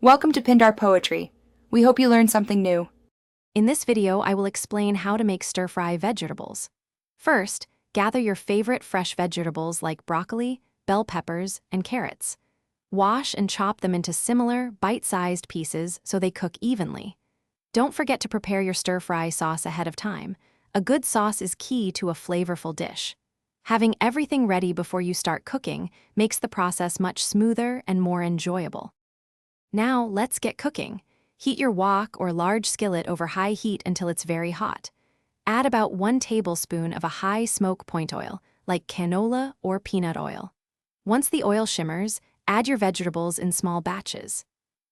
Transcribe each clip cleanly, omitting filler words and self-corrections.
Welcome to Pindar Poetry. We hope you learned something new. In this video, I will explain how to make stir-fry vegetables. First, gather your favorite fresh vegetables like broccoli, bell peppers, and carrots. Wash and chop them into similar, bite-sized pieces so they cook evenly. Don't forget to prepare your stir-fry sauce ahead of time. A good sauce is key to a flavorful dish. Having everything ready before you start cooking makes the process much smoother and more enjoyable. Now, let's get cooking. Heat your wok or large skillet over high heat until it's very hot. Add about 1 tablespoon of a high smoke point oil, like canola or peanut oil. Once the oil shimmers, add your vegetables in small batches.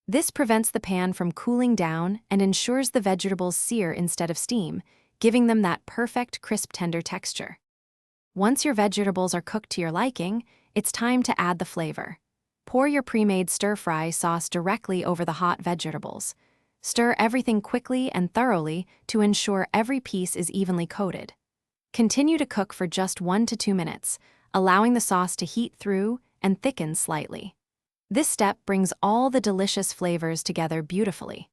This prevents the pan from cooling down and ensures the vegetables sear instead of steam, giving them that perfect crisp, tender texture. Once your vegetables are cooked to your liking, it's time to add the flavor. Pour your pre-made stir-fry sauce directly over the hot vegetables. Stir everything quickly and thoroughly to ensure every piece is evenly coated. Continue to cook for just 1 to 2 minutes, allowing the sauce to heat through and thicken slightly. This step brings all the delicious flavors together beautifully.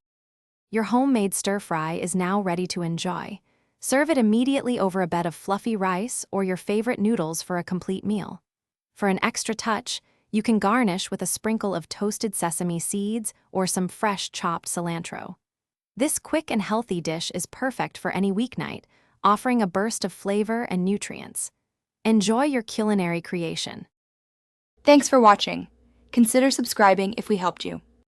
Your homemade stir-fry is now ready to enjoy. Serve it immediately over a bed of fluffy rice or your favorite noodles for a complete meal. For an extra touch, you can garnish with a sprinkle of toasted sesame seeds or some fresh chopped cilantro. This quick and healthy dish is perfect for any weeknight, offering a burst of flavor and nutrients. Enjoy your culinary creation. Thanks for watching. Consider subscribing if we helped you.